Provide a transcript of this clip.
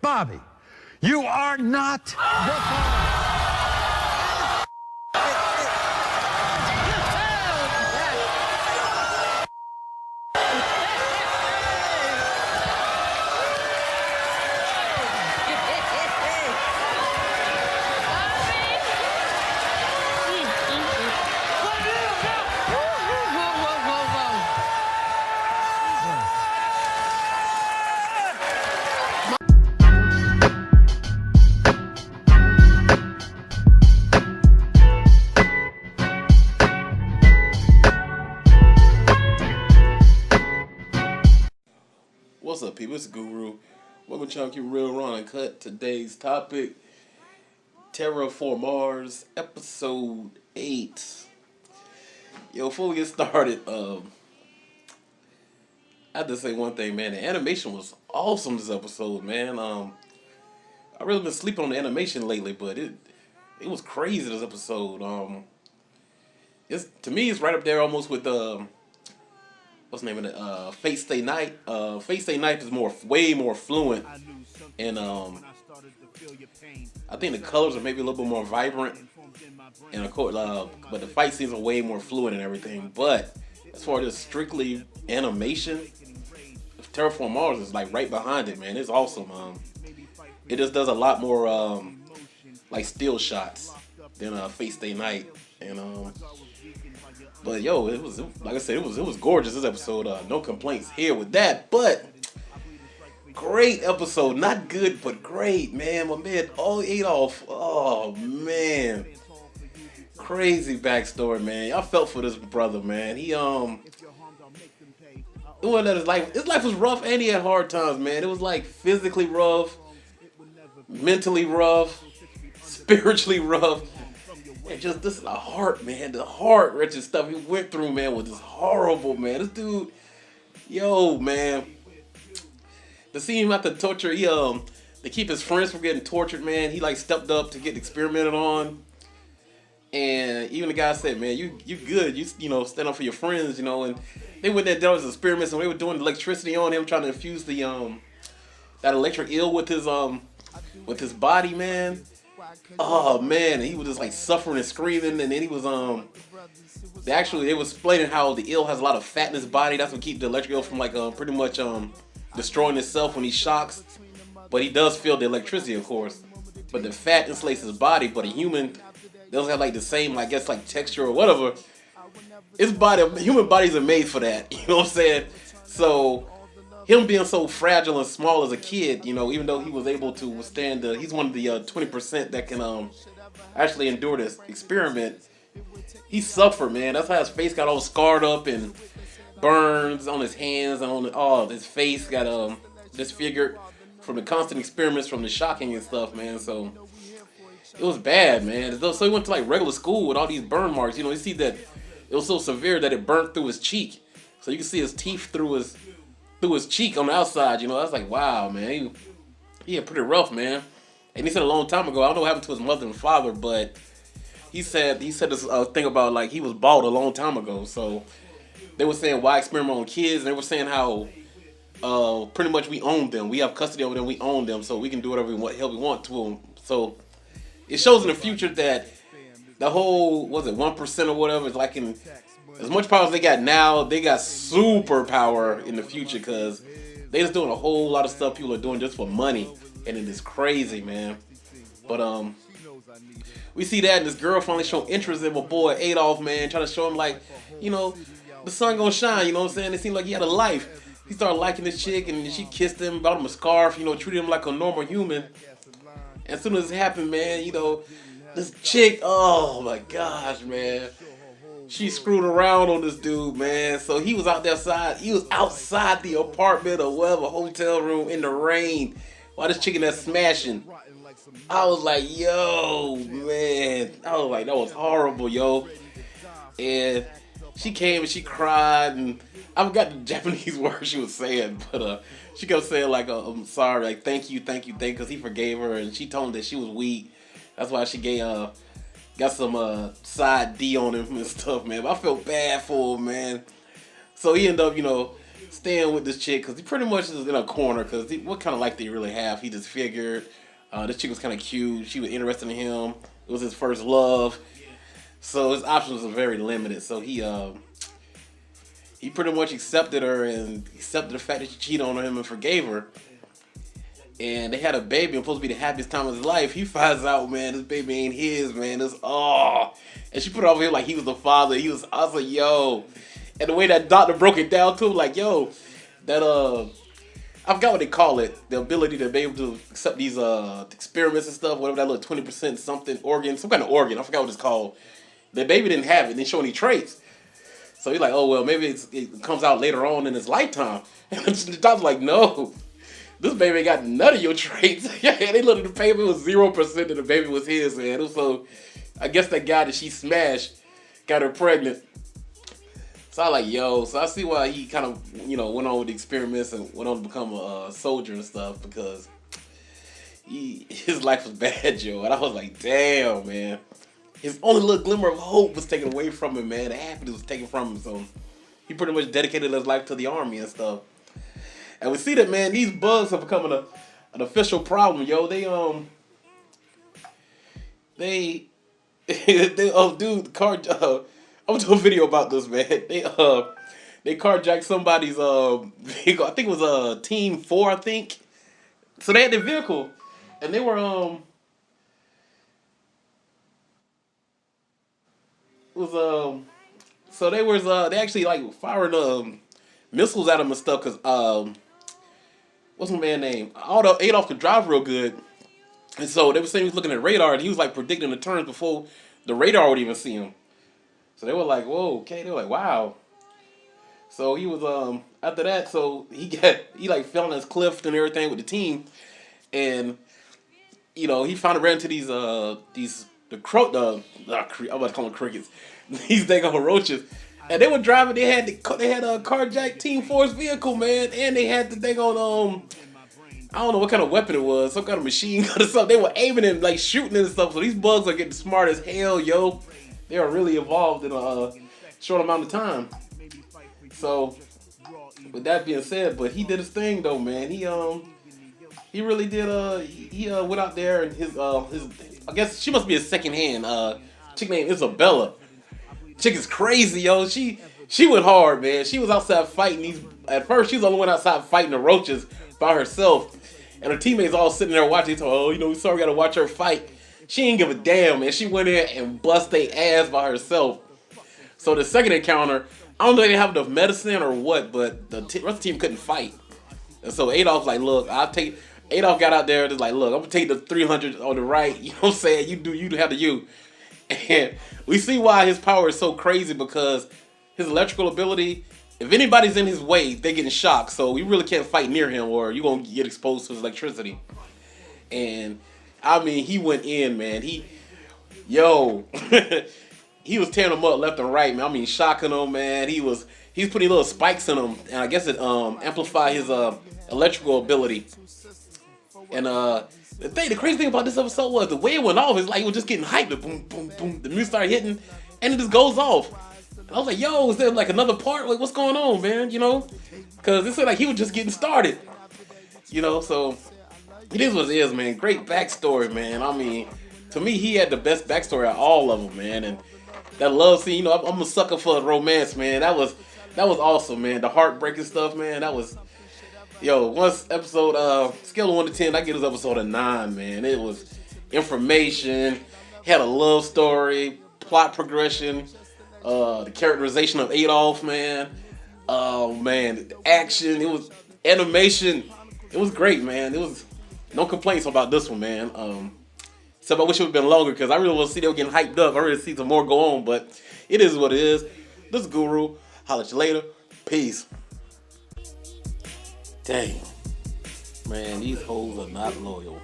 Bobby, you are not the father. What's up, people? It's Guru. Welcome to Keep Real Raw and Cut. Today's topic, TerraFormars Episode 8. Yo, before we get started, I have to say one thing, man. The animation was awesome this episode, man. I really been sleeping on the animation lately, but it was crazy this episode. To me, it's right up there almost with what's the name of it? Fate Stay Night. Fate Stay Night is way more fluent, and I think the colors are maybe a little bit more vibrant, and of course, but the fight scenes are way more fluent and everything. But as far as strictly animation, TerraFormars is like right behind it, man. It's awesome. It just does a lot more like still shots than Fate Stay Night, and but yo, it was, like I said, it was gorgeous this episode. No complaints here with that, but great episode. Not good, but great, man. My man Adolf. Oh man, crazy backstory, man. Y'all felt for this brother, man. He his life was rough, and he had hard times, man. It was like physically rough, mentally rough, spiritually rough. And just this is the heart, man. The heart-wrenching stuff he went through, man, was just horrible, man. This dude, yo, man. To see him have to torture, to keep his friends from getting tortured, man. He like stepped up to get experimented on, and even the guy said, "Man, you good. You stand up for your friends, And they went there was experiments, and they were doing electricity on him, trying to infuse the that electric eel with his body, man." Oh man, he was just like suffering and screaming, and then he was they was explaining how the eel has a lot of fat in his body. That's what keeps the electric eel from like pretty much destroying itself when he shocks. But he does feel the electricity, of course. But the fat insulates his body. But a human doesn't have like the same, I guess, like texture or whatever. Human bodies are made for that. You know what I'm saying? So him being so fragile and small as a kid, even though he was able to withstand he's one of the 20% that can actually endure this experiment. He suffered, man. That's how his face got all scarred up and burns on his hands and on his face got disfigured from the constant experiments, from the shocking and stuff, man. So it was bad, man. So he went to like regular school with all these burn marks. You see that it was so severe that it burnt through his cheek, so you can see his teeth through his cheek on the outside. I was like, wow, man, he had pretty rough, man. And he said a long time ago, I don't know what happened to his mother and father, but he said this thing about like he was bald a long time ago. So they were saying, why experiment on kids? And they were saying how pretty much we own them. We have custody over them. We own them, so we can do whatever we want to them. So it shows in the future that the whole 1% or whatever is like as much power as they got now, they got super power in the future, because they just doing a whole lot of stuff people are doing just for money, and it is crazy, man. But we see that, and this girl finally showing interest in my boy Adolf, man, trying to show him like, the sun gonna shine. You know what I'm saying? It seemed like he had a life. He started liking this chick, and she kissed him, bought him a scarf, treated him like a normal human. And as soon as it happened, man, this chick, oh my gosh, man. She screwed around on this dude, man. So he was outside. He was outside the apartment or whatever, hotel room in the rain while this chicken that's smashing. I was like, yo, man. I was like, that was horrible, yo. And she came and she cried, and I forgot the Japanese word she was saying, but she kept saying like, I'm sorry, like thank you, because he forgave her, and she told him that she was weak. That's why she got some side D on him and stuff, man. But I felt bad for him, man. So he ended up, staying with this chick because he pretty much is in a corner because what kind of life did he really have? He just figured this chick was kind of cute. She was interested in him. It was his first love. So his options were very limited. So he pretty much accepted her and accepted the fact that she cheated on him and forgave her. And they had a baby. And supposed to be the happiest time of his life. He finds out, man, this baby ain't his, man. It's and she put it over here like he was the father. I was like, yo. And the way that doctor broke it down to him, like, yo, that I forgot what they call it. The ability to be able to accept these experiments and stuff, whatever that little 20% something organ, some kind of organ. I forgot what it's called. The baby didn't have it. Didn't show any traits. So he's like, oh well, maybe it comes out later on in his lifetime. And the doctor's like, no. This baby ain't got none of your traits. Yeah, they looked at the paper, it was 0% that the baby was his, man. So I guess that guy that she smashed got her pregnant. So I like, yo, so I see why he kind of, went on with the experiments and went on to become a soldier and stuff because his life was bad, Joe. And I was like, damn, man. His only little glimmer of hope was taken away from him, man. The happiness was taken from him. So he pretty much dedicated his life to the army and stuff. And we see that, man, these bugs are becoming an official problem, yo. They dude, I'm doing a video about this, man. They carjacked somebody's vehicle. I think it was Team 4, I think. So they had the vehicle, and they were so they actually like firing missiles at him and stuff because what's my man name? Adolf could drive real good, and so they were saying he was looking at radar and he was like predicting the turns before the radar would even see him. So they were like, whoa, okay. They were like, wow. So he was after that, so he like fell on this cliff and everything with the team, and he finally ran into these I'm about to call them crickets, these dang roaches. And they were driving. They had a carjacked Team 4's vehicle, man, and they had the thing on I don't know what kind of weapon it was, some kind of machine gun or something. They were aiming and like shooting and stuff. So these bugs are getting smart as hell, yo. They are really evolved in a short amount of time. So with that being said, but he did his thing though, man. He really did. He went out there and his I guess she must be his second hand. Chick named Isabella. Chick is crazy, yo. She went hard, man. She was outside fighting these. At first, she was the only one outside fighting the roaches by herself, and her teammates all sitting there watching. They told, we saw we gotta watch her fight. She ain't give a damn, man. She went in and bust their ass by herself. So the second encounter, I don't know if they have enough medicine or what, but the rest of the team couldn't fight, and so Adolf's like, look, Adolf got out there and was like, look, I'm gonna take the 300 on the right. You know what I'm saying? You have to you. And we see why his power is so crazy because his electrical ability, if anybody's in his way, they getting shocked. So you really can't fight near him or you're going to get exposed to his electricity. And, I mean, he went in, man. He was tearing them up left and right, man. I mean, shocking them, man. He was putting little spikes in them. And I guess it amplified his electrical ability. And, the crazy thing about this episode was the way it went off is like it was just getting hyped. Boom, boom, boom. The music started hitting, and it just goes off. And I was like, yo, is there like another part? Like, what's going on, man? Because it seemed like he was just getting started. So it is what it is, man. Great backstory, man. I mean, to me, he had the best backstory out of all of them, man. And that love scene, I'm a sucker for romance, man. That was awesome, man. The heartbreaking stuff, man. That was. Yo, once episode, scale of 1 to 10, I give this episode a 9, man. It was information, had a love story, plot progression, the characterization of Adolf, man. Oh, man, action, it was animation. It was great, man. It was no complaints about this one, man. Except I wish it would have been longer because I really want to see they were getting hyped up. I really see some more go on, but it is what it is. This is Guru. Holla at you later. Peace. Dang. Man, these hoes are not loyal.